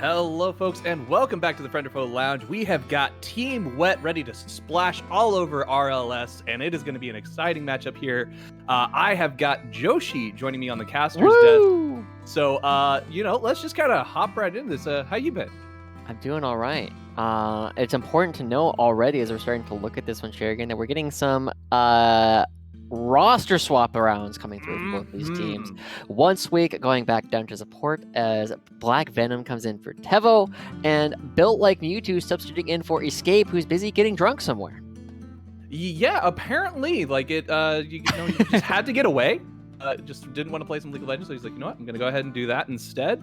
Hello, folks, and welcome back to the Friend or Foe Lounge. We have got Team Wet ready to splash all over RLS, and it is going to be an exciting matchup here. I have got Joshi joining me on the caster's desk. So, let's just kind of hop right into this. How you been? I'm doing all right. It's important to know already as we're starting to look at this one, Sherigan, that we're getting some roster swap arounds coming through from both these teams. Once week going back down to support as Black Venom comes in for Tevo, and Built Like Mewtwo substituting in for Escape, who's busy getting drunk somewhere. Yeah, apparently, you just had to get away. Just didn't want to play some League of Legends, so he's like, you know what, I'm going to go ahead and do that instead.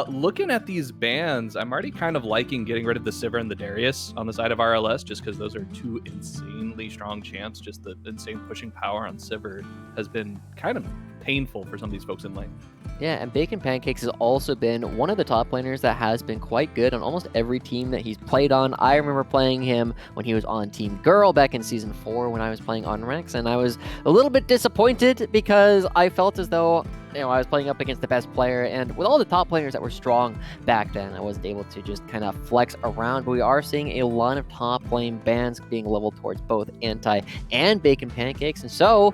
Looking at these bans, I'm already kind of liking getting rid of the Sivir and the Darius on the side of RLS, just because those are two insanely strong champs. Just the insane pushing power on Sivir has been kind of painful for some of these folks in lane. Yeah, and Bacon Pancakes has also been one of the top laners that has been quite good on almost every team that he's played on. I remember playing him when he was on Team Girl back in Season 4 when I was playing on Rex, and I was a little bit disappointed because I felt as though I was playing up against the best player, and with all the top players that were strong back then, I wasn't able to just kind of flex around. But we are seeing a lot of top lane bans being leveled towards both Anti and Bacon Pancakes, and so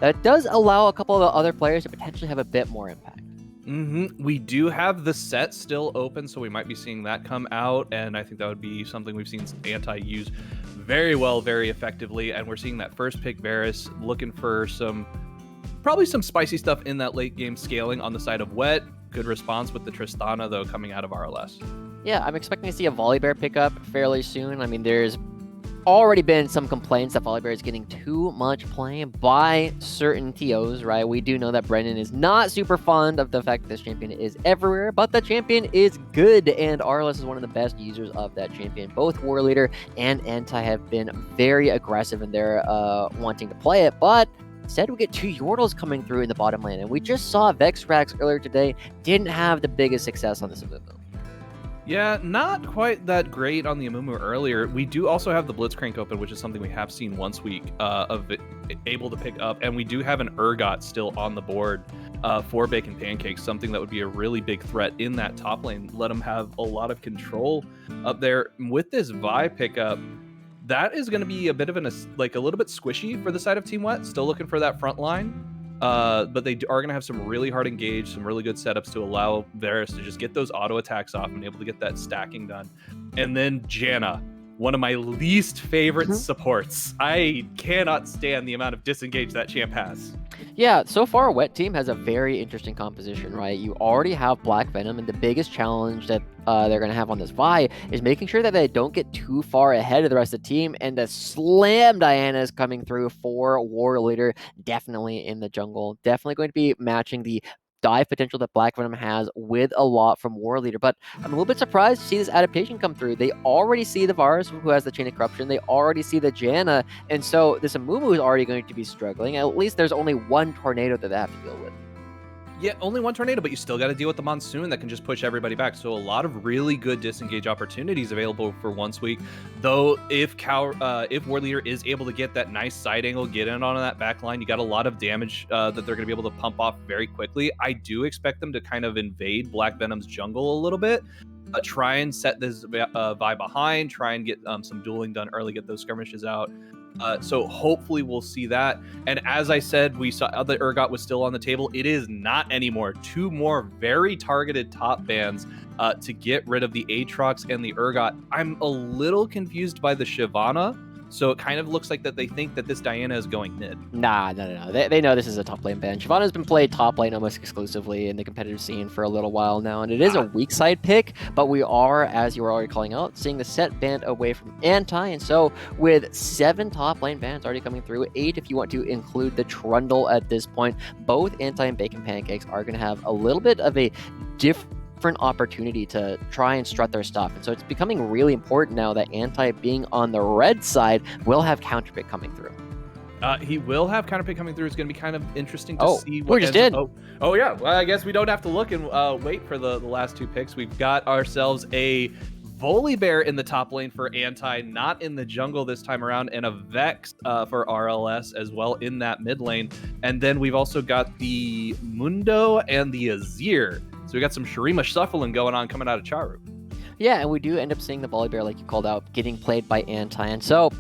that does allow a couple of the other players to potentially have a bit more impact. We do have the set still open, so we might be seeing that come out, and I think that would be something we've seen Anti use very well, very effectively, and we're seeing that first pick Varus looking for probably some spicy stuff in that late game scaling on the side of Wet. Good response with the Tristana, though, coming out of RLS. Yeah, I'm expecting to see a Volibear pickup fairly soon. I mean, there's already been some complaints that Volibear is getting too much play by certain TOs, right? We do know that Brendan is not super fond of the fact that this champion is everywhere, but the champion is good, and RLS is one of the best users of that champion. Both War Leader and Anti have been very aggressive in their wanting to play it, but instead, we get two Yordles coming through in the bottom lane, and we just saw Vexrax earlier today didn't have the biggest success on this Amumu. Yeah, not quite that great on the Amumu earlier. We do also have the Blitzcrank open, which is something we have seen once week of it able to pick up, and we do have an Urgot still on the board for Bacon Pancakes, something that would be a really big threat in that top lane. Let them have a lot of control up there. With this Vi pickup, that is going to be a bit of a little bit squishy for the side of Team Wet. Still looking for that front line. But they are going to have some really hard engage, some really good setups to allow Varus to just get those auto attacks off and able to get that stacking done. And then Janna, one of my least favorite supports. I cannot stand the amount of disengage that champ has. Yeah, so far Wet Team has a very interesting composition, right? You already have Black Venom, and the biggest challenge that they're going to have on this Vi is making sure that they don't get too far ahead of the rest of the team, and the Slam Diana is coming through for War Leader, definitely in the jungle, definitely going to be matching the dive potential that Black Venom has with a lot from War Leader. But I'm a little bit surprised to see this adaptation come through. They already see the Varus, who has the Chain of Corruption. They already see the Janna. And so this Amumu is already going to be struggling. At least there's only one tornado that they have to deal with. Yeah, only one tornado, but you still got to deal with the monsoon that can just push everybody back. So a lot of really good disengage opportunities available for once week. Though if War Leader is able to get that nice side angle, get in on that back line, you got a lot of damage that they're going to be able to pump off very quickly. I do expect them to kind of invade Black Venom's jungle a little bit. Try and set this Vi behind, try and get some dueling done early, get those skirmishes out. So hopefully we'll see that. And as I said, we saw the Urgot was still on the table. It is not anymore. Two more very targeted top bans to get rid of the Aatrox and the Urgot. I'm a little confused by the Shyvana. So it kind of looks like that they think that this Diana is going mid. Nah, no. They know this is a top lane ban. Shyvana's been played top lane almost exclusively in the competitive scene for a little while now, and it is a weak side pick, but we are, as you were already calling out, seeing the set banned away from Anti, and so with 7 top lane bans already coming through, 8 if you want to include the Trundle at this point, both Anti and Bacon Pancakes are going to have a little bit of a different opportunity to try and strut their stuff. And so it's becoming really important now that Anti being on the red side will have counterpick coming through. He will have counterpick coming through. It's going to be kind of interesting to see what we just did. Oh yeah. Well, I guess we don't have to look and wait for the last 2 picks. We've got ourselves a Volibear in the top lane for Anti, not in the jungle this time around, and a Vex for RLS as well in that mid lane. And then we've also got the Mundo and the Azir So we got some Shurima shuffling going on coming out of Charu. Yeah, and we do end up seeing the Volibear, like you called out, getting played by Anti. And so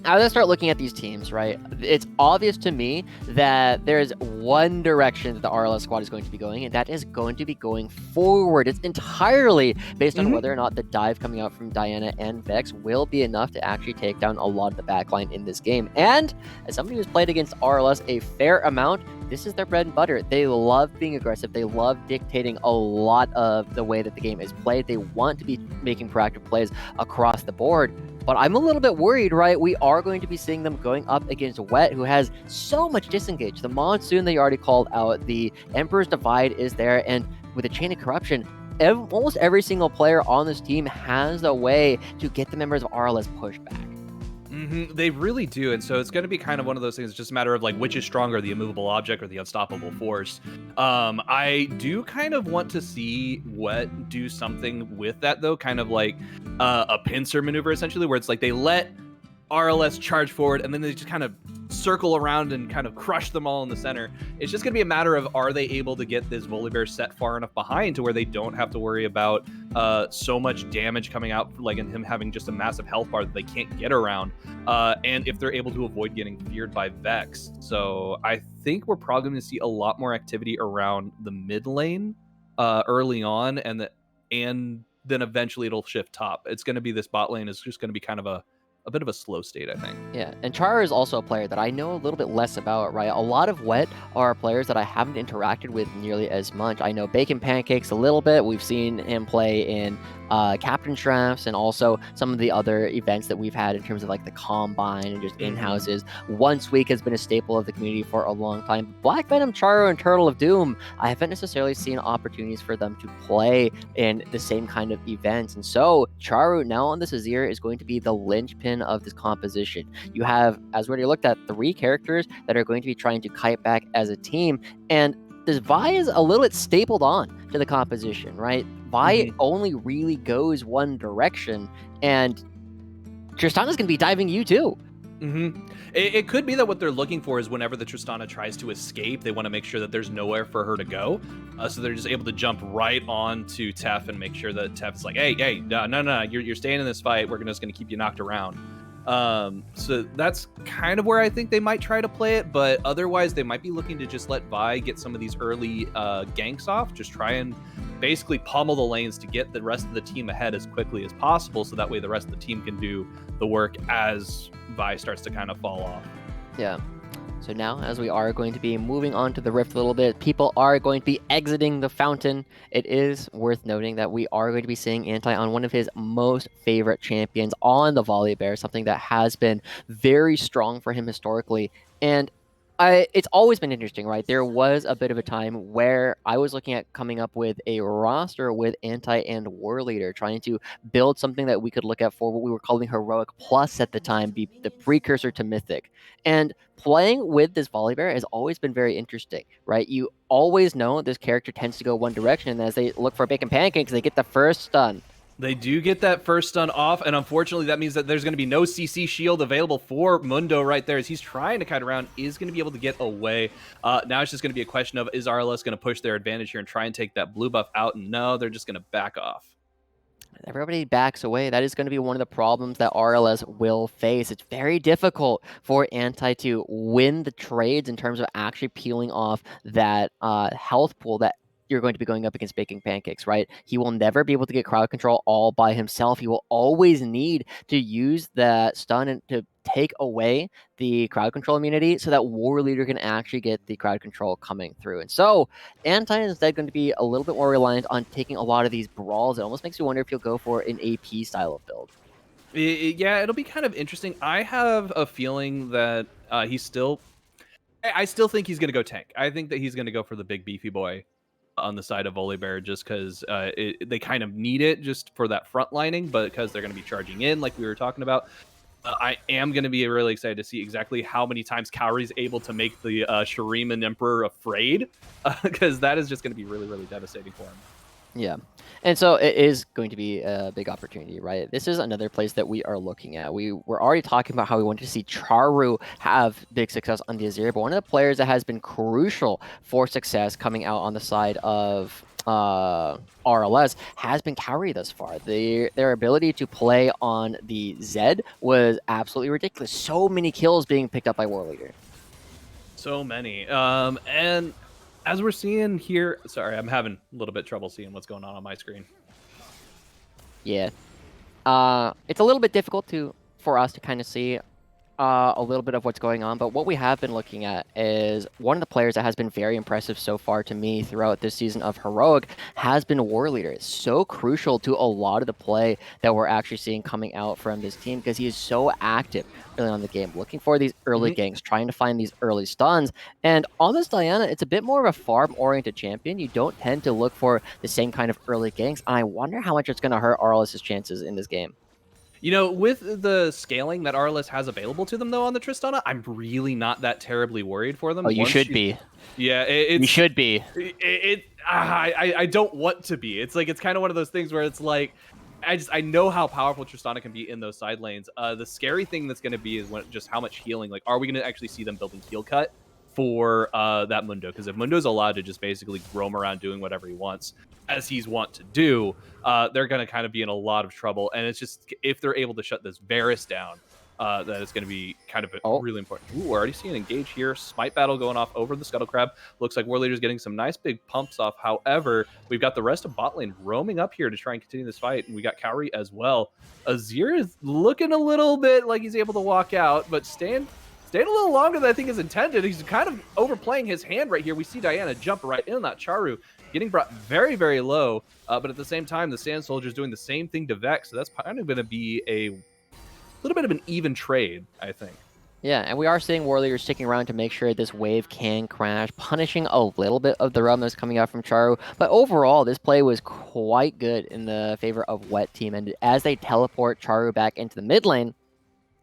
as I start looking at these teams, right, it's obvious to me that there's one direction that the RLS squad is going to be going, and that is going to be going forward. It's entirely based on whether or not the dive coming out from Diana and Vex will be enough to actually take down a lot of the backline in this game. And as somebody who's played against RLS a fair amount, this is their bread and butter. They love being aggressive. They love dictating a lot of the way that the game is played. They want to be making proactive plays across the board. But I'm a little bit worried, right? We are going to be seeing them going up against Wet, who has so much disengage. The Monsoon they already called out. The Emperor's Divide is there. And with the Chain of Corruption, almost every single player on this team has a way to get the members of RLS pushed back. They really do, and so it's going to be kind of one of those things. It's just a matter of like which is stronger, the immovable object or the unstoppable force. I do kind of want to see Wet do something with that, though, kind of like a pincer maneuver, essentially, where it's like they let RLS charge forward and then they just kind of circle around and kind of crush them all in the center. It's just going to be a matter of, are they able to get this Volibear set far enough behind to where they don't have to worry about so much damage coming out, like in him having just a massive health bar that they can't get around, and if they're able to avoid getting feared by Vex. So I think we're probably going to see a lot more activity around the mid lane early on, and then eventually it'll shift top. It's going to be this bot lane is just going to be kind of a bit of a slow state, I think. Yeah, and Char is also a player that I know a little bit less about, right? A lot of Wet are players that I haven't interacted with nearly as much. I know Bacon Pancakes a little bit. We've seen him play in Captain's Drafts and also some of the other events that we've had in terms of like the Combine and just in-houses. Once Week has been a staple of the community for a long time. Black Venom, Charu, and Turtle of Doom, I haven't necessarily seen opportunities for them to play in the same kind of events. And so Charu now on this Azir is going to be the linchpin of this composition. You have, as we already looked at, 3 characters that are going to be trying to kite back as a team, and this Vi is a little bit stapled on to the composition, right? Vi only really goes one direction, and Tristana's going to be diving you too. It could be that what they're looking for is whenever the Tristana tries to escape, they want to make sure that there's nowhere for her to go. So they're just able to jump right on to Tef and make sure that Tef's like, hey, no, you're staying in this fight. We're just going to keep you knocked around. So that's kind of where I think they might try to play it, but otherwise they might be looking to just let Vi get some of these early ganks off, just try and basically pummel the lanes to get the rest of the team ahead as quickly as possible, so that way the rest of the team can do the work as Vi starts to kind of fall off. Yeah. So now, as we are going to be moving on to the Rift a little bit, people are going to be exiting the Fountain. It is worth noting that we are going to be seeing Anti on one of his most favorite champions on the Volibear, something that has been very strong for him historically. And it's always been interesting, right? There was a bit of a time where I was looking at coming up with a roster with Anti and War Leader, trying to build something that we could look at for what we were calling Heroic Plus at the time, be the precursor to Mythic. And playing with this Volibear has always been very interesting, right? You always know this character tends to go one direction, and as they look for Bacon Pancakes, they get the first stun. They do get that first stun off, and unfortunately that means that there's going to be no CC shield available for Mundo right there, as he's trying to kite around, is going to be able to get away. Now it's just going to be a question of, is RLS going to push their advantage here and try and take that blue buff out? And no, they're just going to back off. Everybody backs away. That is going to be one of the problems that RLS will face. It's very difficult for Anti to win the trades in terms of actually peeling off that health pool that you're going to be going up against Baking Pancakes, right? He will never be able to get crowd control all by himself. He will always need to use that stun and to take away the crowd control immunity so that War Leader can actually get the crowd control coming through. And so Anti is instead going to be a little bit more reliant on taking a lot of these brawls. It almost makes you wonder if he'll go for an AP style of build. Yeah, it'll be kind of interesting. I have a feeling that I still think he's going to go tank. I think that he's going to go for the big beefy boy on the side of Volibear, just because they kind of need it just for that front lining, but because they're going to be charging in like we were talking about. I am going to be really excited to see exactly how many times Kaori's able to make the Shuriman Emperor afraid, because that is just going to be really, really devastating for him. Yeah. And so it is going to be a big opportunity, right? This is another place that we are looking at. We were already talking about how we wanted to see Charu have big success on the Azir, but one of the players that has been crucial for success coming out on the side of RLS has been Kauri thus far. Their ability to play on the Zed was absolutely ridiculous. So many kills being picked up by War Leader. So many. And as we're seeing here, sorry, I'm having a little bit trouble seeing what's going on my screen. Yeah. It's a little bit difficult for us to kind of see a little bit of what's going on, but what we have been looking at is one of the players that has been very impressive so far to me throughout this season of Heroic has been War Leader. It's so crucial to a lot of the play that we're actually seeing coming out from this team because he is so active early on in the game, looking for these early ganks, trying to find these early stuns. And on this Diana, it's a bit more of a farm-oriented champion. You don't tend to look for the same kind of early ganks, and I wonder how much it's going to hurt RLS's chances in this game. You know, with the scaling that RLS has available to them, though, on the Tristana, I'm really not that terribly worried for them. Oh, you should be. Yeah, You should be. I don't want to be. It's like, it's kind of one of those things where it's like, I know how powerful Tristana can be in those side lanes. The scary thing that's going to be is just how much healing. Like, are we going to actually see them building heal cut for that Mundo? Because if Mundo's allowed to just basically roam around doing whatever he wants, as he's wont to do, they're going to kind of be in a lot of trouble. And it's just, if they're able to shut this Varus down, that is going to be kind of really important. Ooh, we're already seeing engage here. Smite battle going off over the Scuttle Crab. Looks like War Leader's getting some nice big pumps off. However, we've got the rest of bot lane roaming up here to try and continue this fight. And we got Kauri as well. Azir is looking a little bit like he's able to walk out, but staying a little longer than I think is intended. He's kind of overplaying his hand right here. We see Diana jump right in on that Charu, getting brought very, very low. But at the same time, the Sand Soldier's doing the same thing to Vex. So that's kind of going to be a little bit of an even trade, I think. Yeah, and we are seeing War Leader sticking around to make sure this wave can crash, punishing a little bit of the run that's coming out from Charu. But overall, this play was quite good in the favor of Wet Team. And as they teleport Charu back into the mid lane,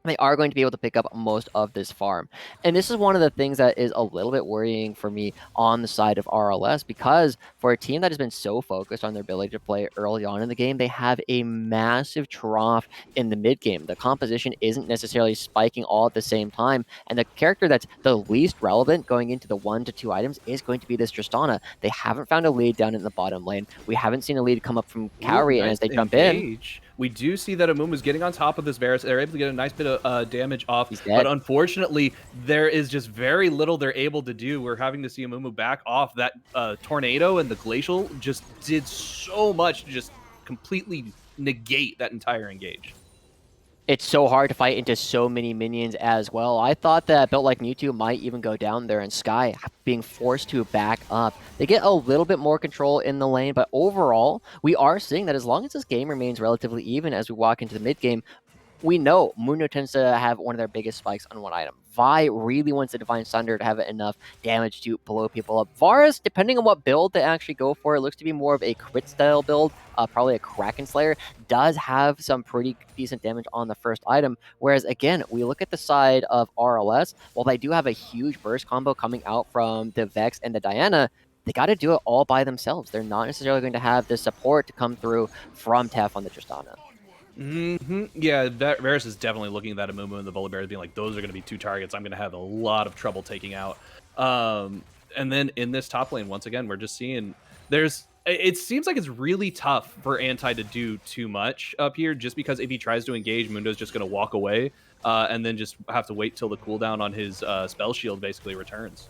they are going to be able to pick up most of this farm. And this is one of the things that is a little bit worrying for me on the side of RLS, because for a team that has been so focused on their ability to play early on in the game, they have a massive trough in the mid game. The composition isn't necessarily spiking all at the same time, and the character that's the least relevant going into the 1 to 2 items is going to be this Tristana. They haven't found a lead down in the bottom lane. We haven't seen a lead come up from Kauri, and as they jump in, we do see that Amumu's getting on top of this Varus. They're able to get a nice bit of damage off, but unfortunately, there is just very little they're able to do. We're having to see Amumu back off. That tornado and the glacial just did so much to just completely negate that entire engage. It's so hard to fight into so many minions as well. I thought that built like Mewtwo might even go down there, and Sky being forced to back up. They get a little bit more control in the lane, but overall, we are seeing that as long as this game remains relatively even as we walk into the mid game, we know Mundo tends to have one of their biggest spikes on one item. Vi really wants the Divine Thunder to have enough damage to blow people up. Varus, depending on what build they actually go for, it looks to be more of a crit style build, probably a Kraken Slayer, does have some pretty decent damage on the first item. Whereas again, we look at the side of RLS, while they do have a huge burst combo coming out from the Vex and the Diana, they got to do it all by themselves. They're not necessarily going to have the support to come through from Tef on the Tristana. Yeah, Varus is definitely looking at that Amumu and the Volibear being like, those are going to be 2 targets I'm going to have a lot of trouble taking out. And then in this top lane, once again, we're just seeing it seems like it's really tough for Anti to do too much up here, just because if he tries to engage, Mundo's just going to walk away and then just have to wait till the cooldown on his spell shield basically returns.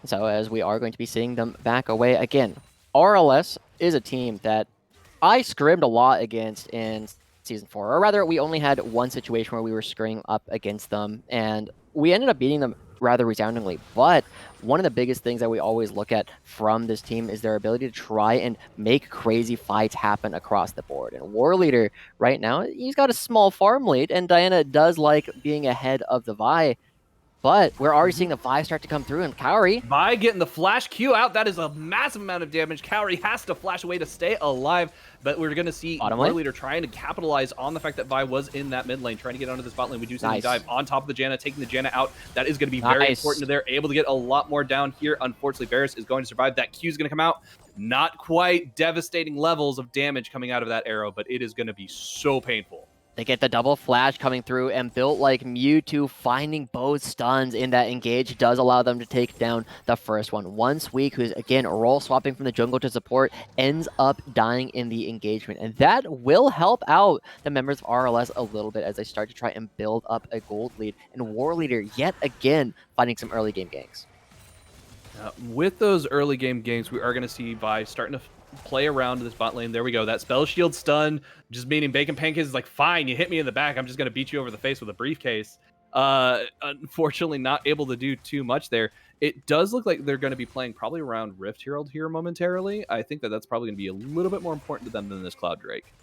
So as we are going to be seeing them back away again, RLS is a team that I scrimmed a lot against in Season 4. Or rather, we only had one situation where we were screwing up against them, and we ended up beating them rather resoundingly. But one of the biggest things that we always look at from this team is their ability to try and make crazy fights happen across the board. And War Leader, right now, he's got a small farm lead, and Diana does like being ahead of the Vi. But we're already seeing the Vi start to come through, and Kauri. Vi getting the flash Q out. That is a massive amount of damage. Kauri has to flash away to stay alive, but we're going to see War Leader trying to capitalize on the fact that Vi was in that mid lane, trying to get onto this bot lane. We do see him dive on top of the Janna, taking the Janna out. That is going to be very important. They're able to get a lot more down here. Unfortunately, Varus is going to survive. That Q is going to come out. Not quite devastating levels of damage coming out of that arrow, but it is going to be so painful. They get the double flash coming through, and built like Mewtwo finding both stuns in that engage does allow them to take down the first one. One Squeak, who's again role swapping from the jungle to support, ends up dying in the engagement. And that will help out the members of RLS a little bit as they start to try and build up a gold lead. And War Leader, yet again, finding some early game ganks. With those early game games, we are going to see Vi starting to play around this bot lane. There we go. That spell shield stun, just meaning Bacon Pancakes is like, fine, you hit me in the back. I'm just going to beat you over the face with a briefcase. Unfortunately, not able to do too much there. It does look like they're going to be playing probably around Rift Herald here momentarily. I think that that's probably going to be a little bit more important to them than this Cloud Drake.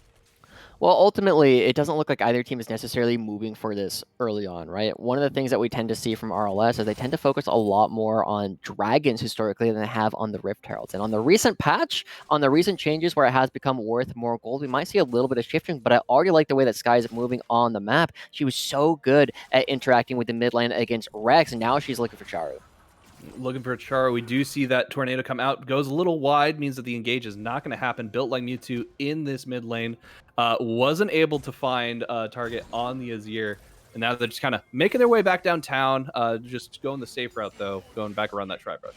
Well, ultimately, it doesn't look like either team is necessarily moving for this early on, right? One of the things that we tend to see from RLS is they tend to focus a lot more on dragons historically than they have on the Rift Heralds. And on the recent patch, on the recent changes where it has become worth more gold, we might see a little bit of shifting, but I already like the way that Sky is moving on the map. She was so good at interacting with the mid lane against Rex, and now she's looking for Charu. Looking for a Char. We do see that Tornado come out. Goes a little wide, means that the engage is not going to happen. Built like Mewtwo in this mid lane. Wasn't able to find a target on the Azir. And now they're just kind of making their way back downtown. Just going the safe route, though. Going back around that Tri-Brush.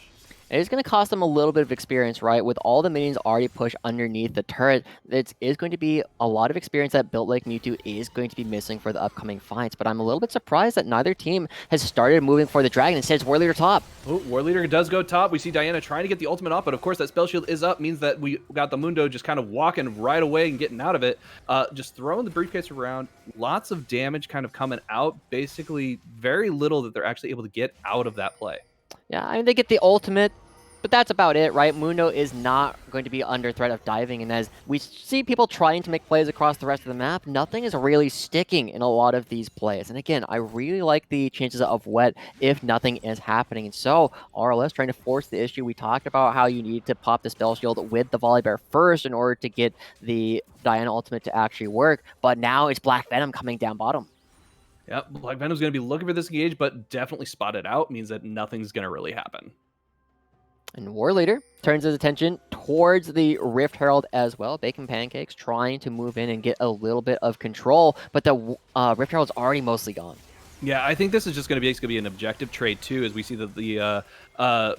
It is going to cost them a little bit of experience, right? With all the minions already pushed underneath the turret, it is going to be a lot of experience that Built Like Mewtwo is going to be missing for the upcoming fights. But I'm a little bit surprised that neither team has started moving for the dragon. Instead, it's War Leader top. Oh, War Leader does go top. We see Diana trying to get the ultimate off, but of course that spell shield is up, means that we got the Mundo just kind of walking right away and getting out of it. Just throwing the briefcase around. Lots of damage kind of coming out. Basically, very little that they're actually able to get out of that play. Yeah, I mean, they get the ultimate, but that's about it, right? Mundo is not going to be under threat of diving, and as we see people trying to make plays across the rest of the map, nothing is really sticking in a lot of these plays. And again, I really like the chances of wet if nothing is happening. And so, RLS trying to force the issue. We talked about how you need to pop the spell shield with the Volibear first in order to get the Diana ultimate to actually work, but now it's Black Venom coming down bottom. Yep, Black Venom's going to be looking for this engage, but definitely spotted out, means that nothing's going to really happen. And War Leader turns his attention towards the Rift Herald as well. Bacon Pancakes trying to move in and get a little bit of control, but the Rift Herald's already mostly gone. Yeah, I think this is just going to be basically be an objective trade too, as we see that the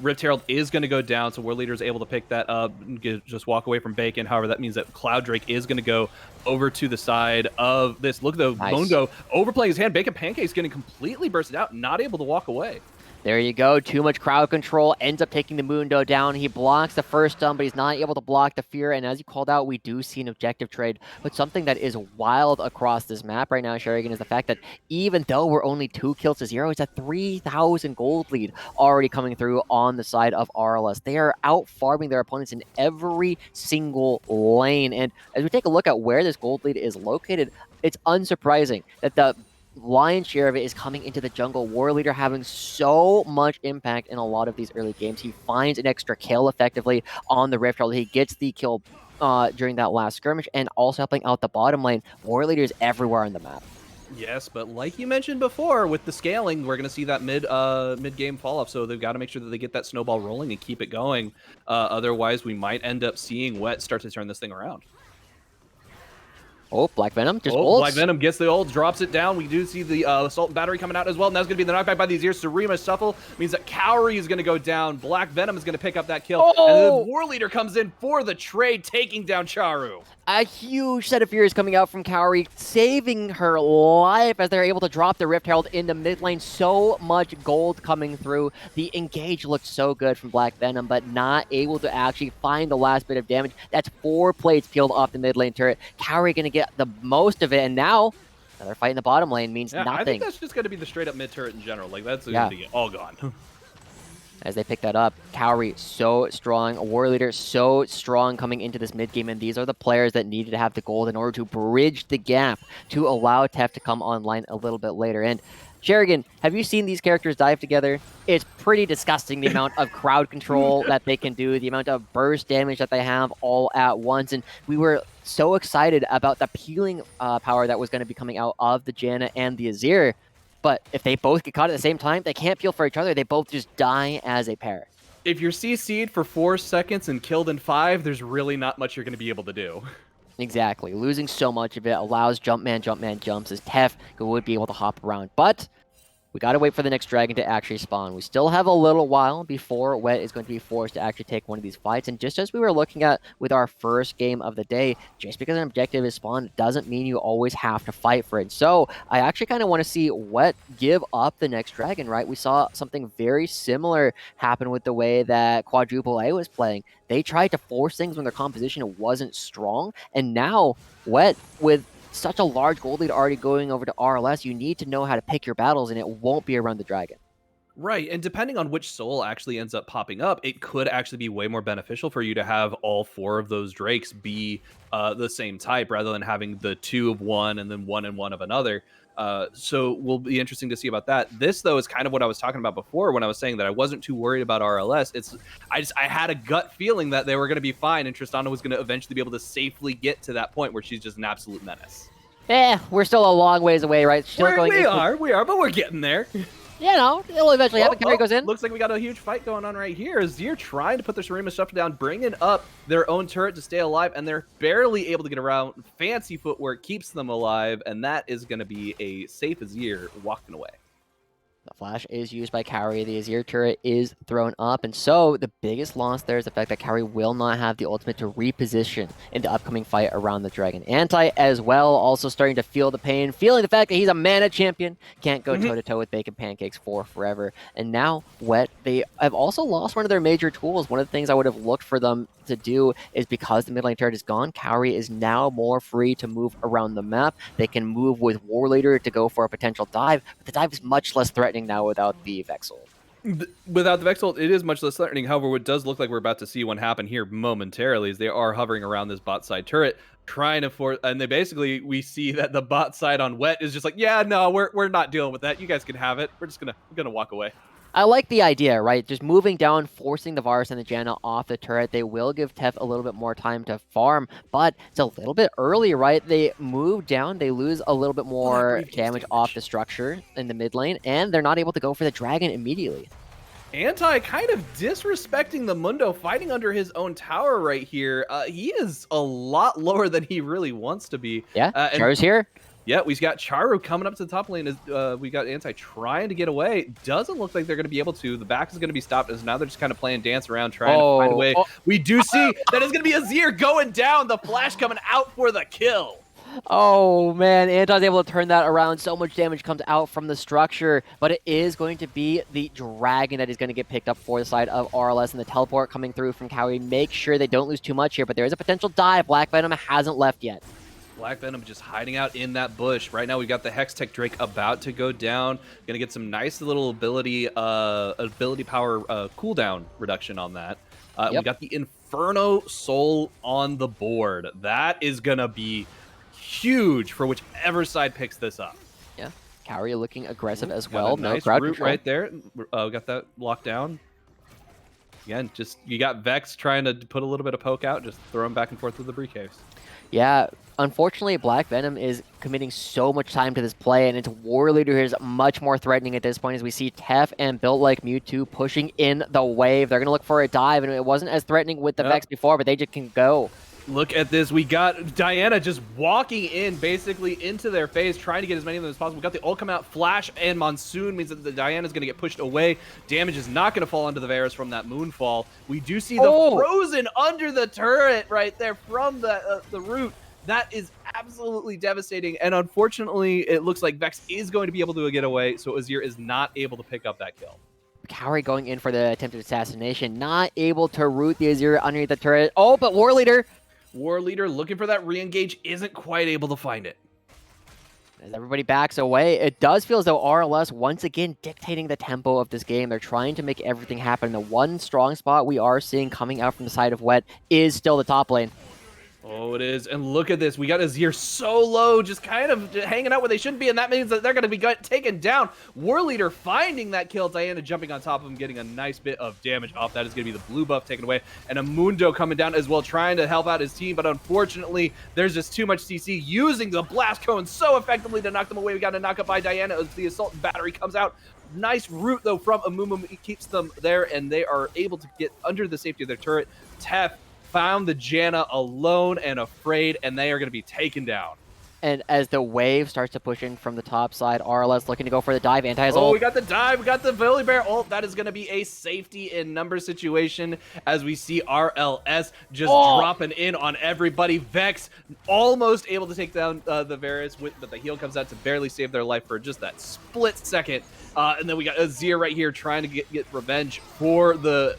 Rift Herald is going to go down, so War Leader is able to pick that up and just walk away from Bacon. However, that means that Cloud Drake is going to go over to the side of this. Look at the Mundo overplaying his hand. Bacon Pancake's getting completely bursted out, not able to walk away. There you go. Too much crowd control. Ends up taking the Mundo down. He blocks the first stun, but he's not able to block the fear. And as you called out, we do see an objective trade. But something that is wild across this map right now, Sherigan, is the fact that even though we're only 2 kills to 0, it's a 3,000 gold lead already coming through on the side of RLS. They are out farming their opponents in every single lane. And as we take a look at where this gold lead is located, it's unsurprising that the lion's share of it is coming into the jungle. War Leader having so much impact in a lot of these early games. He finds an extra kill effectively on the Rift Herald. He gets the kill during that last skirmish, and also helping out the bottom lane. War Leader is everywhere on the map. Yes, but like you mentioned before, with the scaling, we're going to see that mid-game fall-off, so they've got to make sure that they get that snowball rolling and keep it going. Otherwise, we might end up seeing Wet start to turn this thing around. Oh, Black Venom just ults. Black Venom gets the ult, drops it down. We do see the Assault Battery coming out as well. And that's going to be the knockback by these ears. Sarima Shuffle means that Cowrie is going to go down. Black Venom is going to pick up that kill. Oh! And then War Leader comes in for the trade, taking down Charu. A huge set of fears coming out from Cowrie, saving her life as they're able to drop the Rift Herald in the mid lane. So much gold coming through. The engage looked so good from Black Venom, but not able to actually find the last bit of damage. That's 4 plates peeled off the mid lane turret. Cowrie going to get the most of it, and now another fight in the bottom lane means nothing. I think that's just going to be the straight up mid turret in general. Like, that's going to be all gone. As they pick that up, Cowrie so strong, War Leader so strong coming into this mid game, and these are the players that needed to have the gold in order to bridge the gap to allow Tef to come online a little bit later. And Sherigan, have you seen these characters dive together? It's pretty disgusting, the amount of crowd control that they can do, the amount of burst damage that they have all at once. And we were so excited about the peeling power that was going to be coming out of the Janna and the Azir. But if they both get caught at the same time, they can't peel for each other. They both just die as a pair. If you're CC'd for 4 seconds and killed in 5, there's really not much you're going to be able to do. Exactly. Losing so much of it allows Jumpman jumps as Tef would be able to hop around. But we gotta wait for the next dragon to actually spawn. We still have a little while before Wet is going to be forced to actually take one of these fights. And just as we were looking at with our first game of the day, just because an objective is spawned doesn't mean you always have to fight for it. So I actually kind of want to see Wet give up the next dragon, right? We saw something very similar happen with the way that Quadruple A was playing. They tried to force things when their composition wasn't strong. And now Wet, with such a large gold lead already going over to RLS, you need to know how to pick your battles, and it won't be around the dragon. Right, and depending on which soul actually ends up popping up, it could actually be way more beneficial for you to have all 4 of those drakes be the same type rather than having the 2 of one and then 1 and 1 of another. So will be interesting to see about that. This though is kind of what I was talking about before when I was saying that I wasn't too worried about RLS. I had a gut feeling that they were going to be fine, and Tristana was going to eventually be able to safely get to that point where she's just an absolute menace. We're still a long ways away, right? Still we are, but we're getting there. You know, it'll eventually happen. Carry goes in. Looks like we got a huge fight going on right here. Azir trying to put their Shurima shuffle down, bringing up their own turret to stay alive, and they're barely able to get around. Fancy footwork keeps them alive, and that is going to be a safe Azir walking away. The flash is used by Kairi, the Azir turret is thrown up, and so the biggest loss there is the fact that Kairi will not have the ultimate to reposition in the upcoming fight around the dragon. Anti as well, also starting to feel the pain, feeling the fact that he's a mana champion, can't go toe-to-toe with Bacon Pancakes for forever. And now, Wet, they have also lost one of their major tools. One of the things I would have looked for them to do is because the mid lane turret is gone, Kairi is now more free to move around the map. They can move with War Leader to go for a potential dive, but the dive is much less threatening now without the Vexel. Without the Vexel, it is much less threatening. However, what does look like we're about to see one happen here momentarily is they are hovering around this bot side turret, trying to force, and they basically, we see that the bot side on Wet is just like, yeah, no, we're not dealing with that. You guys can have it. We're just gonna walk away. I like the idea, right? Just moving down, forcing the Varus and the Janna off the turret. They will give Tef a little bit more time to farm, but it's a little bit early, right? They move down, they lose a little bit more damage off the structure in the mid lane, and they're not able to go for the dragon immediately. Anti kind of disrespecting the Mundo, fighting under his own tower right here. He is a lot lower than he really wants to be. Yeah, Charu's here. Yeah, we've got Charu coming up to the top lane. We got Anti trying to get away. Doesn't look like they're going to be able to. The back is going to be stopped as now they're just kind of playing dance around, trying to find a way. We do see that is going to be Azir going down. The flash coming out for the kill. Oh, man. Anton's able to turn that around. So much damage comes out from the structure, but it is going to be the dragon that is going to get picked up for the side of RLS, and the teleport coming through from Kairi. Make sure they don't lose too much here, but there is a potential dive. Black Venom hasn't left yet. Black Venom just hiding out in that bush. Right now we've got the Hextech Drake about to go down. Gonna get some nice little ability power cooldown reduction on that. We got the Inferno Soul on the board. That is gonna be huge for whichever side picks this up. Yeah, Kairi looking aggressive as well. No nice crowd root control. right there. Got that locked down. Again, just you got Vex trying to put a little bit of poke out, just throw him back and forth with the Briefcase. Yeah, unfortunately, Black Venom is committing so much time to this play, and its War Leader is much more threatening at this point as we see Tef and Built Like Mewtwo pushing in the wave. They're going to look for a dive, and it wasn't as threatening with the Vex before, but they just can go. Look at this. We got Diana just walking in basically into their face, trying to get as many of them as possible. We got the ult come out. Flash and Monsoon means that the Diana's going to get pushed away. Damage is not going to fall onto the Varus from that Moonfall. We do see the Frozen under the turret right there from the root. That is absolutely devastating. And unfortunately, it looks like Vex is going to be able to get away, so Azir is not able to pick up that kill. Kairi going in for the attempted assassination. Not able to root the Azir underneath the turret. Oh, but War Leader. War Leader looking for that re-engage, isn't quite able to find it. As everybody backs away, it does feel as though RLS once again dictating the tempo of this game. They're trying to make everything happen. The one strong spot we are seeing coming out from the side of Wet is still the top lane. Oh, it is. And look at this. We got Azir so low, just kind of hanging out where they shouldn't be, and that means that they're going to be taken down. War Leader finding that kill. Diana jumping on top of him, getting a nice bit of damage off. That is going to be the blue buff taken away. And a Mundo coming down as well, trying to help out his team, but unfortunately, there's just too much CC, using the Blast Cone so effectively to knock them away. We got a knockup by Diana as the Assault Battery comes out. Nice root, though, from Amumu. It keeps them there, and they are able to get under the safety of their turret. Tef found the Janna alone and afraid, and they are going to be taken down. And as the wave starts to push in from the top side, RLS looking to go for the dive. Anti has Oh, ult. we got the dive. We got the Billy Bear ult. That is going to be a safety in number situation as we see RLS just dropping in on everybody. Vex almost able to take down the Varus, but the heal comes out to barely save their life for just that split second. And then we got Azir right here trying to get revenge for the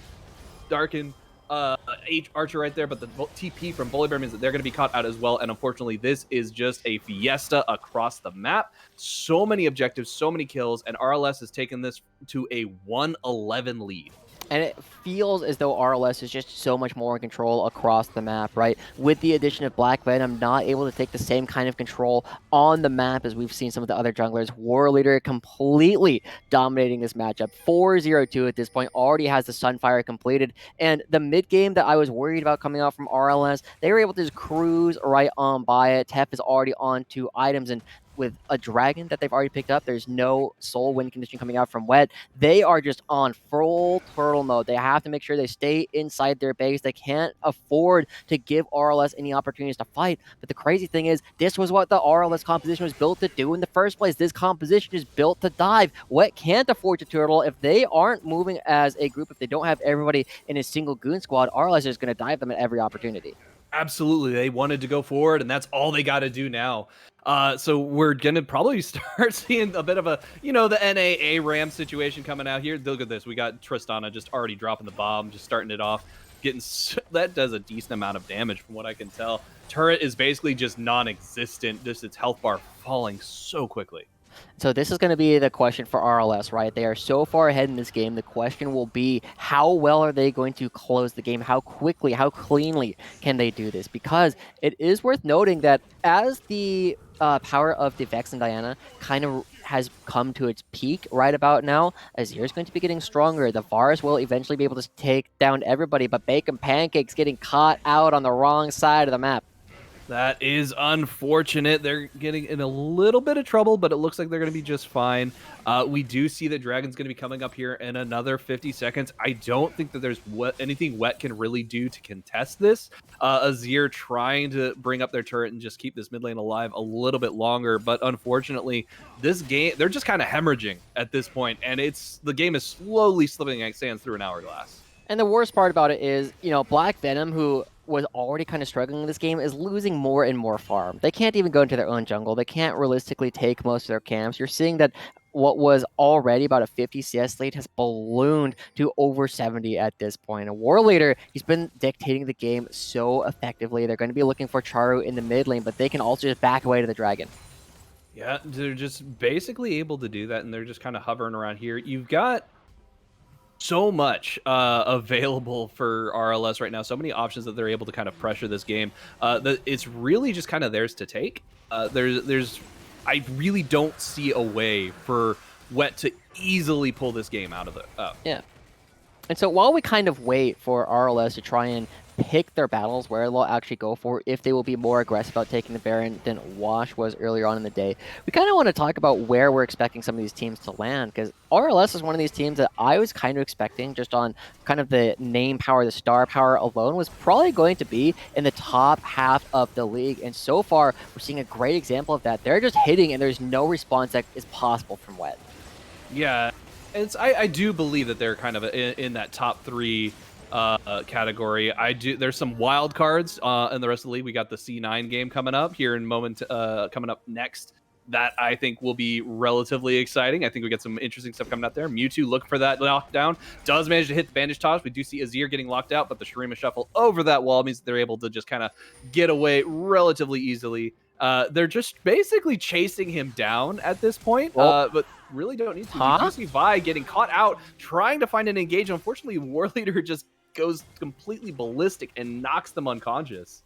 Darken Archer right there, but the TP from Bully Bear means that they're going to be caught out as well. And unfortunately, this is just a fiesta across the map. So many objectives, so many kills, and RLS has taken this to a 1-11 lead. And it feels as though RLS is just so much more in control across the map, right? With the addition of Black Venom, not able to take the same kind of control on the map as we've seen some of the other junglers. War Leader completely dominating this matchup. 4-0-2 at this point, already has the Sunfire completed. And the mid game that I was worried about coming out from RLS, they were able to just cruise right on by it. Tef is already on 2 items, and with a dragon that they've already picked up, there's no soul win condition coming out from Wet. They are just on full turtle mode. They have to make sure they stay inside their base. They can't afford to give RLS any opportunities to fight. But the crazy thing is, this was what the RLS composition was built to do in the first place. This composition is built to dive. Wet can't afford to turtle. If they aren't moving as a group, if they don't have everybody in a single goon squad, RLS is going to dive them at every opportunity. Absolutely. They wanted to go forward, and that's all they got to do now. So we're going to probably start seeing a bit of a, the NA Ram situation coming out here. Look at this. We got Tristana just already dropping the bomb, just starting it off. That does a decent amount of damage from what I can tell. Turret is basically just non-existent. Just its health bar falling so quickly. So this is going to be the question for RLS, right? They are so far ahead in this game. The question will be, how well are they going to close the game? How quickly, how cleanly can they do this? Because it is worth noting that as the power of the Vex and Diana kind of has come to its peak right about now, Azir is going to be getting stronger. The Varus will eventually be able to take down everybody, but Bacon Pancakes getting caught out on the wrong side of the map. That is unfortunate. They're getting in a little bit of trouble, but it looks like they're going to be just fine. We do see that Dragon's going to be coming up here in another 50 seconds. I don't think that there's anything Wet can really do to contest this. Azir trying to bring up their turret and just keep this mid lane alive a little bit longer, but unfortunately, this game, they're just kind of hemorrhaging at this point, and the game is slowly slipping like sands through an hourglass. And the worst part about it is, Black Venom, who was already kind of struggling in this game, is losing more and more farm. They can't even go into their own jungle. They can't realistically take most of their camps. You're seeing that what was already about a 50 CS lead has ballooned to over 70 at this point. A War Leader, he's been dictating the game so effectively. They're going to be looking for Charu in the mid lane, but they can also just back away to the Dragon. Yeah, they're just basically able to do that, and they're just kind of hovering around here. You've got so much available for RLS right now, so many options that they're able to kind of pressure this game. It's really just kind of theirs to take. I really don't see a way for Wet to easily pull this game out of it. Yeah. And so while we kind of wait for RLS to try and pick their battles where they'll actually go for, if they will be more aggressive about taking the Baron than Wash was earlier on in the day, we kind of want to talk about where we're expecting some of these teams to land, because RLS is one of these teams that I was kind of expecting, just on kind of the name power, the star power alone, was probably going to be in the top half of the league. And so far, we're seeing a great example of that. They're just hitting, and there's no response that is possible from Wet. Yeah, I do believe that they're kind of in that top 3 category. There's some wild cards in the rest of the league. We got the C9 game coming up here in coming up next. That I think will be relatively exciting. I think we get some interesting stuff coming out there. Mewtwo looking for that lockdown. Does manage to hit the bandage toss. We do see Azir getting locked out, but the Shurima shuffle over that wall means that they're able to just kind of get away relatively easily. They're just basically chasing him down at this point, but really don't need to. You do see Vi getting caught out, trying to find an engage. Unfortunately, War Leader just goes completely ballistic and knocks them unconscious.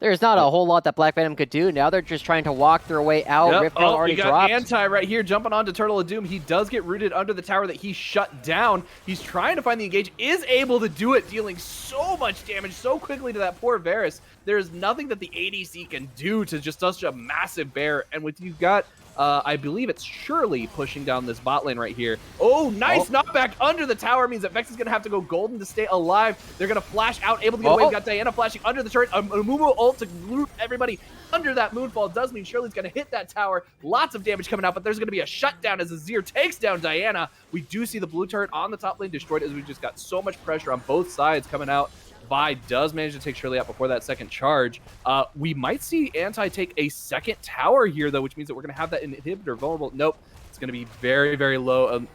There's not a whole lot that Black Venom could do. Now they're just trying to walk their way out. Yep. Rift already we got dropped. Anti right here jumping onto Turtle of Doom. He does get rooted under the tower that he shut down. He's trying to find the engage, is able to do it, dealing so much damage so quickly to that poor Varus. There's nothing that the ADC can do to just such a massive bear. And with you've got I believe it's Shirley pushing down this bot lane right here. Oh, nice knockback under the tower. Means that Vex is going to have to go golden to stay alive. They're going to flash out, able to get away. We've got Diana flashing under the turret. A Mumu ult to loot everybody under that moonfall. Does mean Shirley's going to hit that tower. Lots of damage coming out, but there's going to be a shutdown as Azir takes down Diana. We do see the blue turret on the top lane destroyed as we just got so much pressure on both sides coming out. Vi does manage to take Shirley out before that second charge. We might see Anti take a second tower here, though, which means that we're going to have that inhibitor vulnerable. Nope. It's going to be very, very low.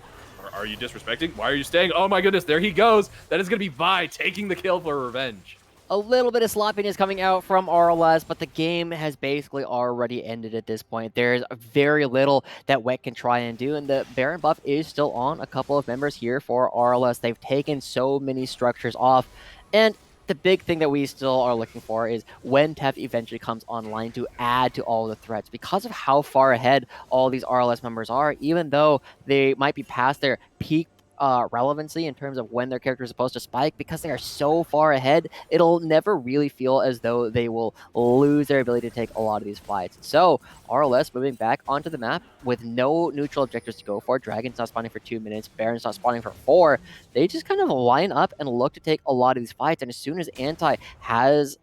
Are you disrespecting? Why are you staying? Oh, my goodness. There he goes. That is going to be Vi taking the kill for revenge. A little bit of sloppiness coming out from RLS, but the game has basically already ended at this point. There's very little that Wet can try and do, and the Baron buff is still on a couple of members here for RLS. They've taken so many structures off, and the big thing that we still are looking for is when TEF eventually comes online to add to all the threats. Because of how far ahead all these RLS members are, even though they might be past their peak relevancy in terms of when their character is supposed to spike, because they are so far ahead, it'll never really feel as though they will lose their ability to take a lot of these fights. So RLS moving back onto the map with no neutral objectives to go for. Dragon's not spawning for 2 minutes, Baron's not spawning for 4. They just kind of line up and look to take a lot of these fights, and as soon as Anti has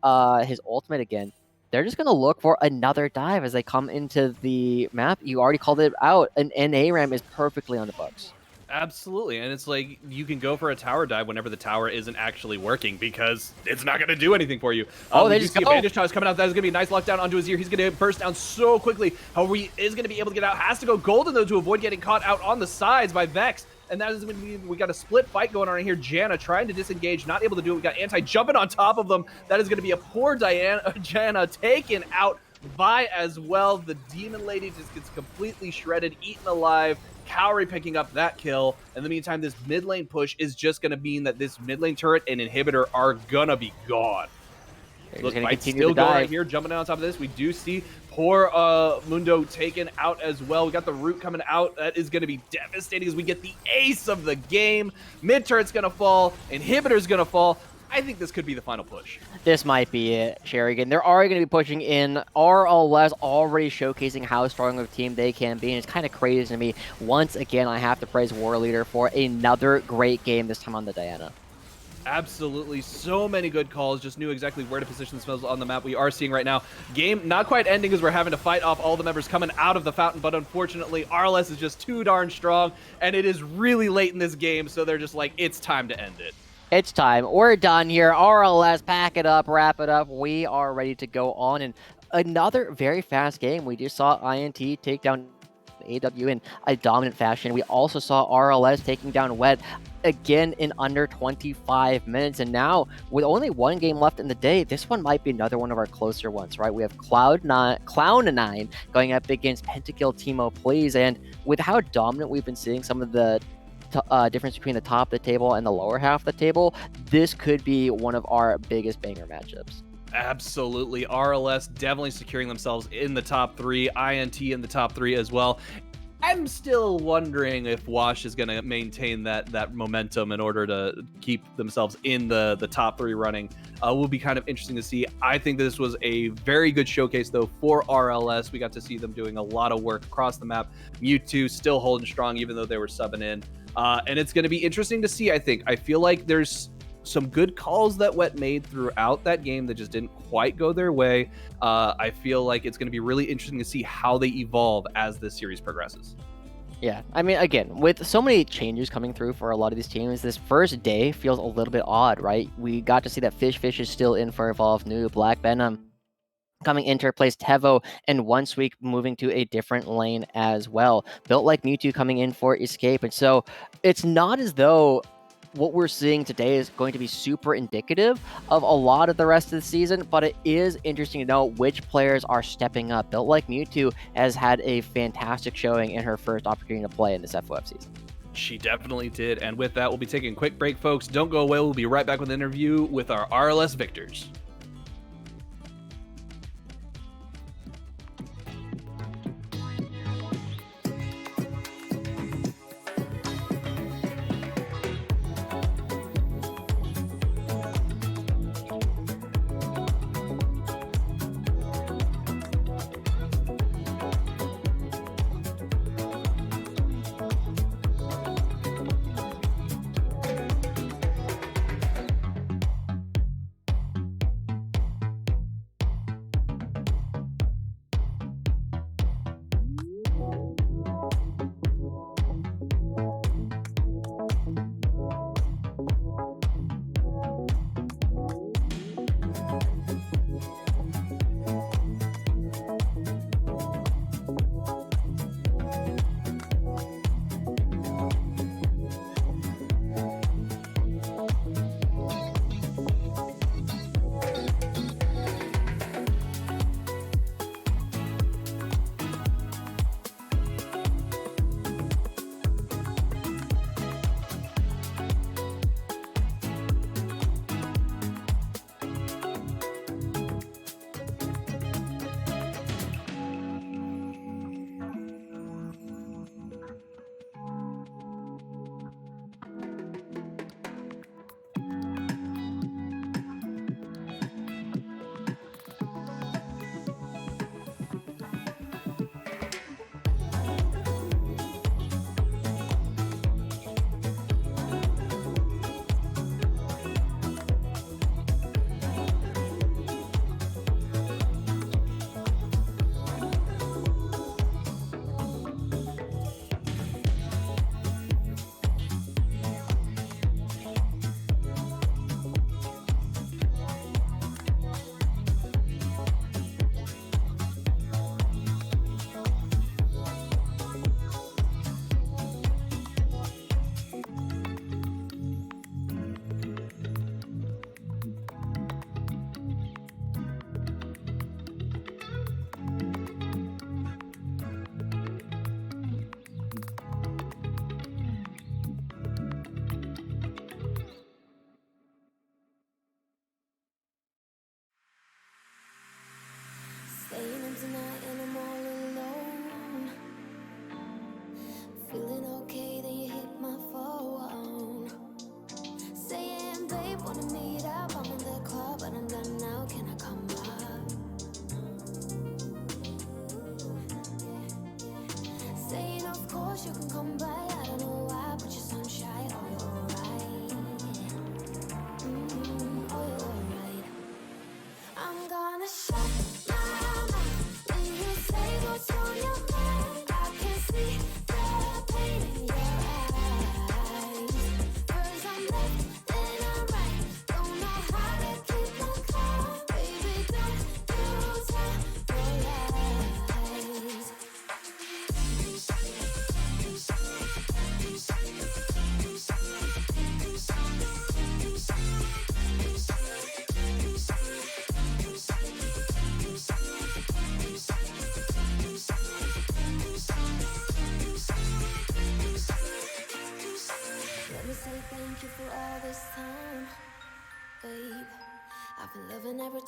his ultimate again, they're just going to look for another dive as they come into the map. You already called it out. An NA ram is perfectly on the books. Absolutely, and it's like you can go for a tower dive whenever the tower isn't actually working because it's not going to do anything for you. They just see a bandage toss coming out. That is going to be a nice lockdown onto Azir. He's going to burst down so quickly. However, he is going to be able to get out. Has to go golden though to avoid getting caught out on the sides by Vex. And that is going to be, we got a split fight going on right here. Janna trying to disengage, not able to do it. We got Anti jumping on top of them. That is going to be a poor Janna taken out. Vi as well. The Demon Lady just gets completely shredded, eaten alive. Cowrie picking up that kill. In the meantime, this mid lane push is just going to mean that this mid lane turret and inhibitor are going to be gone. Look, Fight's still going right here, jumping on top of this. We do see poor Mundo taken out as well. We got the root coming out. That is going to be devastating as we get the ace of the game. Mid turret's going to fall. Inhibitor's going to fall. I think this could be the final push. This might be it, Sherrigan. They're already going to be pushing in. RLS already showcasing how strong of a team they can be, and it's kind of crazy to me. Once again, I have to praise War Leader for another great game, this time on the Diana. Absolutely. So many good calls. Just knew exactly where to position themselves on the map. We are seeing right now, game not quite ending as we're having to fight off all the members coming out of the fountain, but unfortunately, RLS is just too darn strong, and it is really late in this game, so they're just like, it's time to end it. It's time. We're done here. RLS, pack it up, wrap it up. We are ready to go on. And another very fast game. We just saw INT take down AW in a dominant fashion. We also saw RLS taking down Wet again in under 25 minutes. And now, with only one game left in the day, this one might be another one of our closer ones, right? We have Cloud9 going up against Pentakill Teemo Please. And with how dominant we've been seeing some of the difference between the top of the table and the lower half of the table, this could be one of our biggest banger matchups. Absolutely. RLS definitely securing themselves in the top 3, INT in the top 3 as well. I'm still wondering if Wash is going to maintain that momentum in order to keep themselves in the top 3 running. Will be kind of interesting to see. I think this was a very good showcase, though, for RLS. We got to see them doing a lot of work across the map. Mewtwo still holding strong, even though they were subbing in. And it's going to be interesting to see, I think. I feel like there's some good calls that Wet made throughout that game that just didn't quite go their way. I feel like it's going to be really interesting to see how they evolve as this series progresses. Yeah, I mean, again, with so many changes coming through for a lot of these teams, this first day feels a little bit odd, right? We got to see that Fish is still in for Evolve New, Black Venom coming in to replace Tevo, and Onceweek moving to a different lane as well. Built Like Mewtwo coming in for Escape. And so it's not as though what we're seeing today is going to be super indicative of a lot of the rest of the season, but it is interesting to know which players are stepping up. Built Like Mewtwo has had a fantastic showing in her first opportunity to play in this FOF season. She definitely did. And with that, we'll be taking a quick break, folks. Don't go away. We'll be right back with an interview with our RLS victors.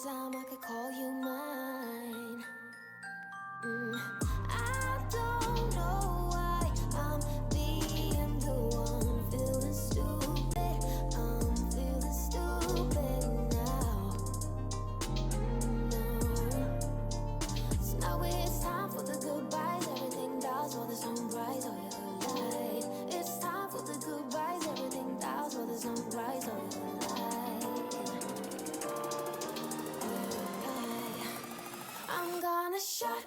time I could call you mine. I don't know why I'm being the one feeling stupid. I'm feeling stupid now. No. So now it's time for the goodbyes. Everything dies for the sunrise. Oh, you're alive. It's time for the goodbyes. Everything dies for the sunrise. Oh, you're alive. I'm gonna shut.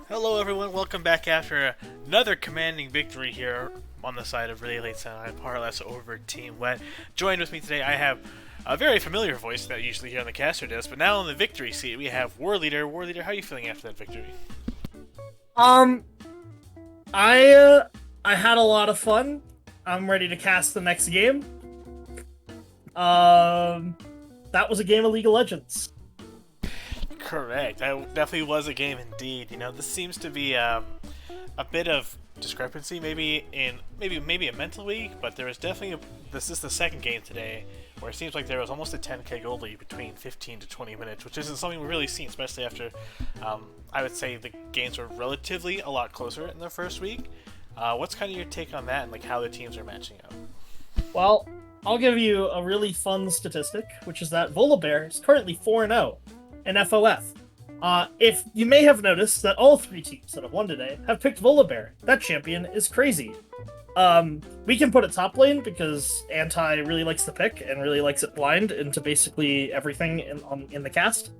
Hello everyone, welcome back after another commanding victory here on the side of Really Late Sunlight RLS over Team Wet. Joined with me today, I have a very familiar voice that you usually hear on the caster disc, but now on the victory seat we have War Leader. War Leader, how are you feeling after that victory? I had a lot of fun. I'm ready to cast the next game. That was a game of League of Legends. Correct. That definitely was a game indeed. You know, this seems to be a bit of discrepancy, maybe a mental week, but there was definitely this is the second game today where it seems like there was almost a 10k gold lead between 15 to 20 minutes, which isn't something we've really seen, especially after I would say the games were relatively a lot closer in the first week. What's kind of your take on that and like how the teams are matching up? Well, I'll give you a really fun statistic, which is that Volibear is currently 4-0 in FOF. If you may have noticed that all three teams that have won today have picked Volibear. That champion is crazy. We can put it top lane because Anti really likes the pick and really likes it blind into basically everything in the cast,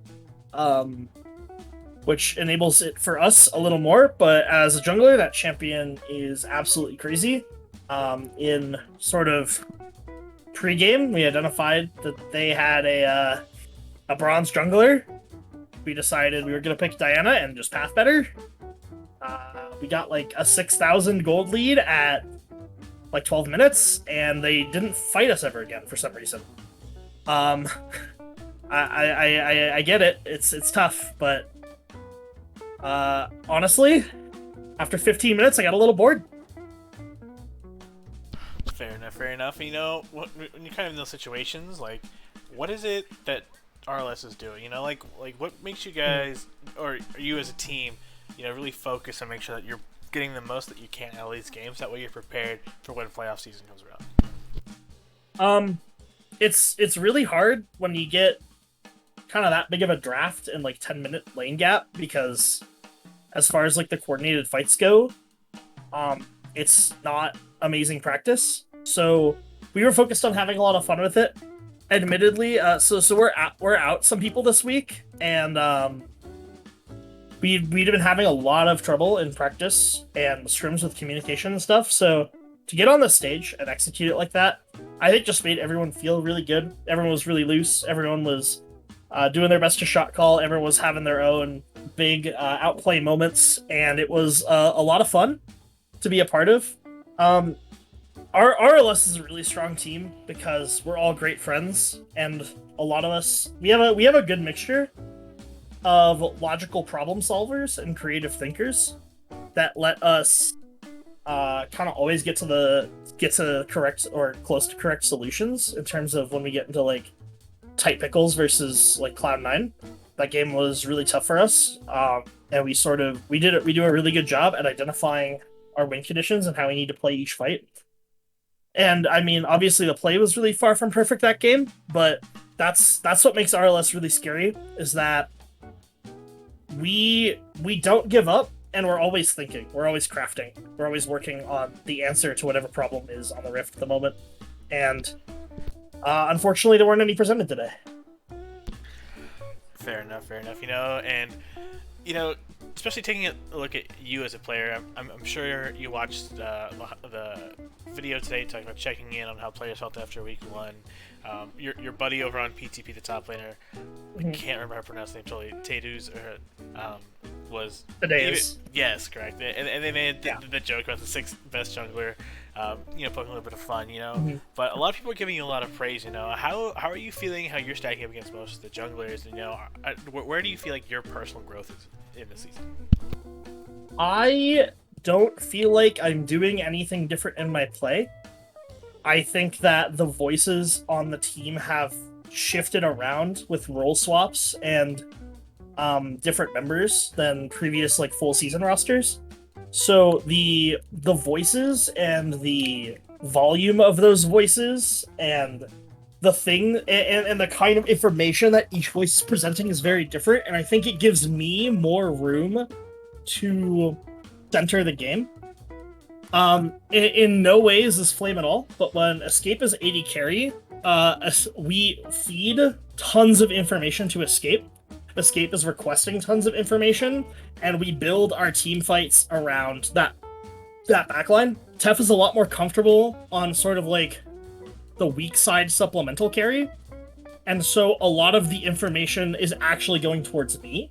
which enables it for us a little more. But as a jungler, that champion is absolutely crazy. In sort of pre-game, we identified that they had a bronze jungler. We decided we were going to pick Diana and just path better. We got like a 6,000 gold lead at like 12 minutes, and they didn't fight us ever again for some reason. I get it. It's tough, but honestly, after 15 minutes, I got a little bored. Fair enough. You know, when you're kind of in those situations, like, what is it that RLS is doing? You know, like what makes you guys, or you as a team, you know, really focus and make sure that you're getting the most that you can out of these games. That way you're prepared for when playoff season comes around. It's really hard when you get kind of that big of a draft in like 10-minute lane gap, because as far as like the coordinated fights go, it's not amazing practice. So we were focused on having a lot of fun with it. Admittedly, so we're out some people this week, and we'd been having a lot of trouble in practice and scrims with communication and stuff. So to get on the stage and execute it like that, I think just made everyone feel really good. Everyone was really loose. Everyone was doing their best to shot call. Everyone was having their own big outplay moments, and it was a lot of fun to be a part of. Our RLS is a really strong team because we're all great friends, and a lot of us we have a good mixture of logical problem solvers and creative thinkers that let us kind of always get to correct or close to correct solutions in terms of when we get into like tight pickles versus like Cloud9. That game was really tough for us, and we do a really good job at identifying our win conditions and how we need to play each fight. And I mean, obviously the play was really far from perfect that game, but that's what makes RLS really scary, is that we don't give up, and we're always thinking, we're always crafting, we're always working on the answer to whatever problem is on the Rift at the moment. And unfortunately, there weren't any presented today. Fair enough. You know, and you know, especially taking a look at you as a player, I'm sure you watched the video today talking about checking in on how players felt after week one. Your buddy over on PTP, the top laner, I can't remember how to pronounce his name totally, Tadus, was... Tadeus. Yes, correct. And they made the joke about the sixth best jungler, you know, poking a little bit of fun, you know. But a lot of people are giving you a lot of praise, you know. How are you feeling how you're stacking up against most of the junglers, you know? Where do you feel like your personal growth is in this season? I don't feel like I'm doing anything different in my play. I think that the voices on the team have shifted around with role swaps and different members than previous like full season rosters. So the voices and the volume of those voices and the thing and the kind of information that each voice is presenting is very different, and I think it gives me more room to center the game. In no way is this flame at all, but when Escape is AD carry, we feed tons of information to Escape. Escape is requesting tons of information, and we build our team fights around that backline. Tef is a lot more comfortable on sort of like the weak side supplemental carry, and so a lot of the information is actually going towards me,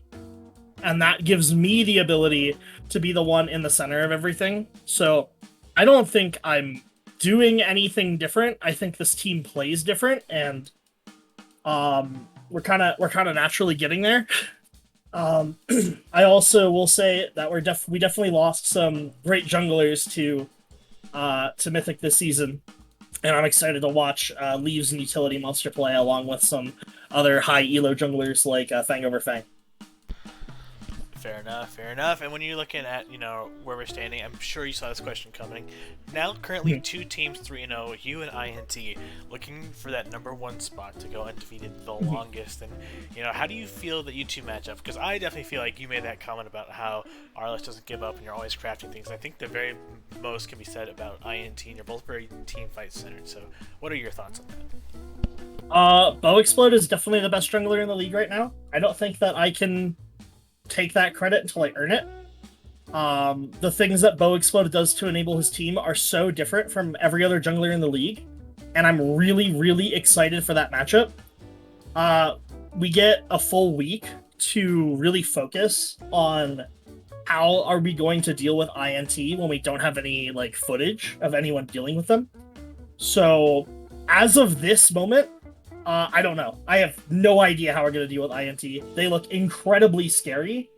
and that gives me the ability to be the one in the center of everything. So I don't think I'm doing anything different. I think this team plays different, and we're kind of naturally getting there. I also will say that we definitely lost some great junglers to Mythic this season, and I'm excited to watch Leaves and Utility Monster play along with some other high elo junglers like Fang over Fang. Fair enough, fair enough. And when you're looking at, where we're standing, I'm sure you saw this question coming. Now, currently, 2 teams, 3-0, you and INT, looking for that #1 spot to go undefeated the longest. And, how do you feel that you two match up? Because I definitely feel like you made that comment about how RLS doesn't give up and you're always crafting things. I think the very most can be said about INT, and you're both very team fight centered. So, what are your thoughts on that? Bow Explode is definitely the best jungler in the league right now. I don't think that I can take that credit until I earn it. The things that Bow Explode does to enable his team are so different from every other jungler in the league, and I'm really, really excited for that matchup. We get a full week to really focus on how are we going to deal with INT when we don't have any like footage of anyone dealing with them. So as of this moment, I don't know. I have no idea how we're going to deal with INT. They look incredibly scary.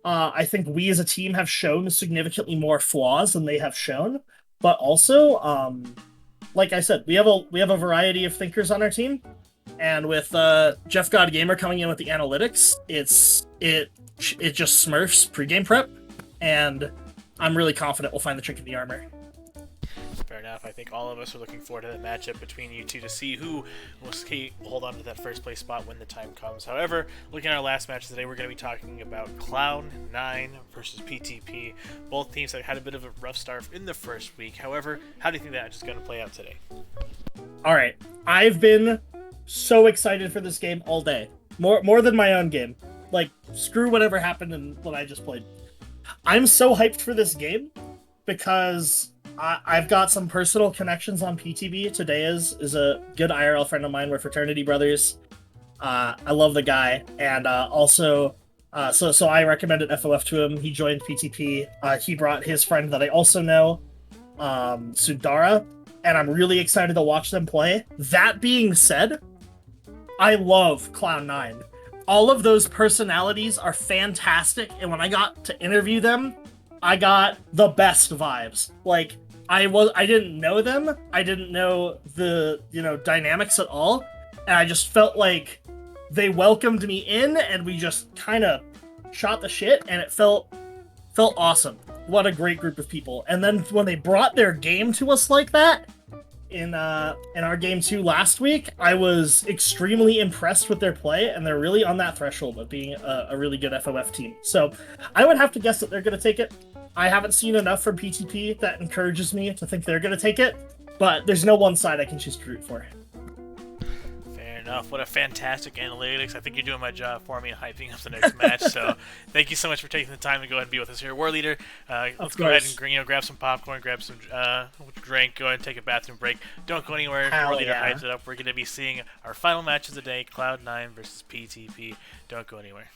I think we as a team have shown significantly more flaws than they have shown. But also, like I said, we have a variety of thinkers on our team. And with Jeff God Gamer coming in with the analytics, it just smurfs pregame prep. And I'm really confident we'll find the trick in the armor. Fair enough. I think all of us are looking forward to that matchup between you two to see who will hold on to that first place spot when the time comes. However, looking at our last match today, we're going to be talking about Cloud9 versus PTP. Both teams have had a bit of a rough start in the first week. However, how do you think that is going to play out today? All right. I've been so excited for this game all day. More than my own game. Like, screw whatever happened in what I just played. I'm so hyped for this game because I've got some personal connections on PTB. Today is a good IRL friend of mine. We're fraternity brothers. I love the guy, and also, so I recommended FOF to him. He joined PTP. He brought his friend that I also know, Sudara, and I'm really excited to watch them play. That being said, I love Cloud9. All of those personalities are fantastic, and when I got to interview them, I got the best vibes. Like, I didn't know them. I didn't know the, dynamics at all. And I just felt like they welcomed me in and we just kind of shot the shit, and it felt awesome. What a great group of people. And then when they brought their game to us like that in our game 2 last week, I was extremely impressed with their play, and they're really on that threshold of being a really good FOF team. So I would have to guess that they're going to take it. I haven't seen enough from PTP that encourages me to think they're going to take it, but there's no one side I can choose to root for. Fair enough. What a fantastic analytics. I think you're doing my job for me and hyping up the next match. So thank you so much for taking the time to go ahead and be with us here. War Leader, let's go ahead and grab some popcorn, grab some drink, go ahead and take a bathroom break. Don't go anywhere. War Leader hypes it up. We're going to be seeing our final match of the day, Cloud9 versus PTP. Don't go anywhere.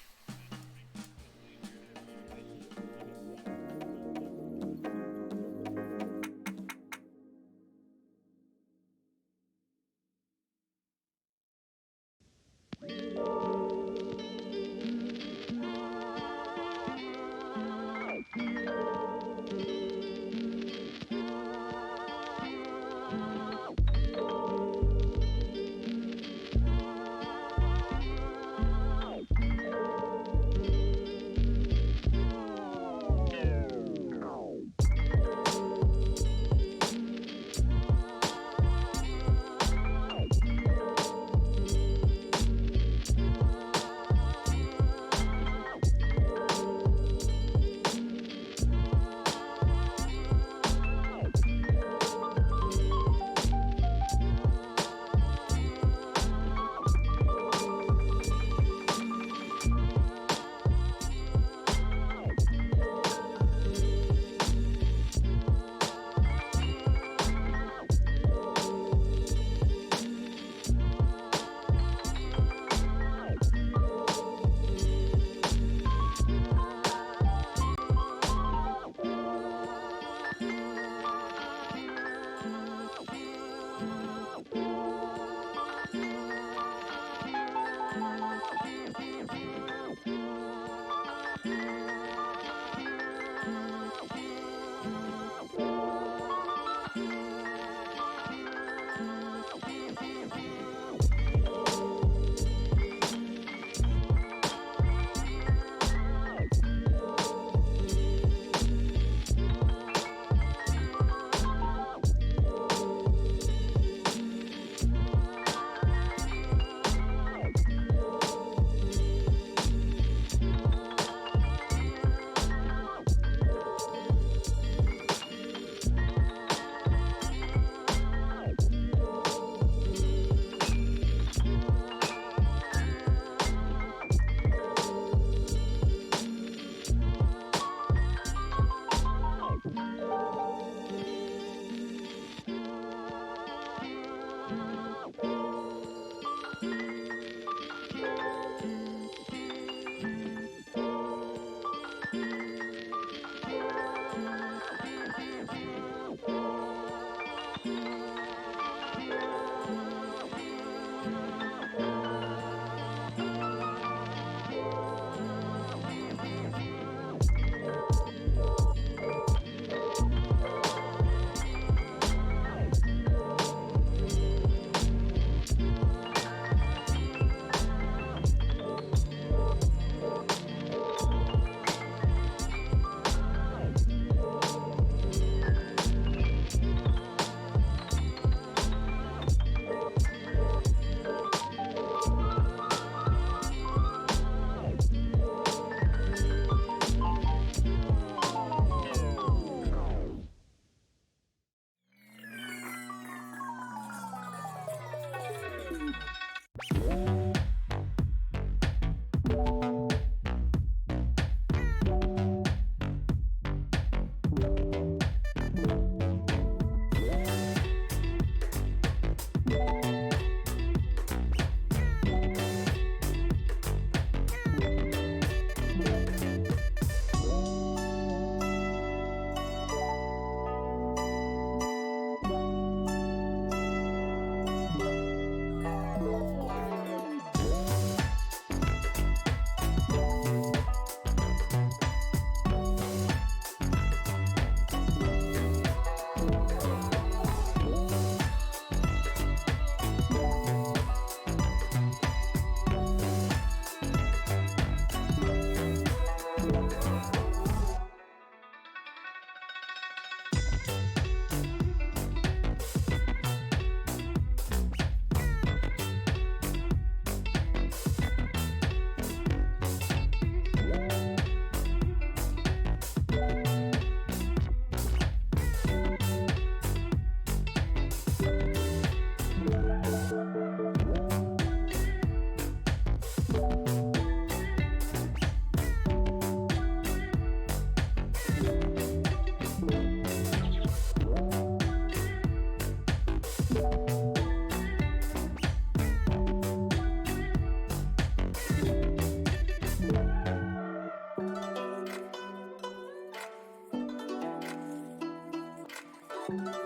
Bye.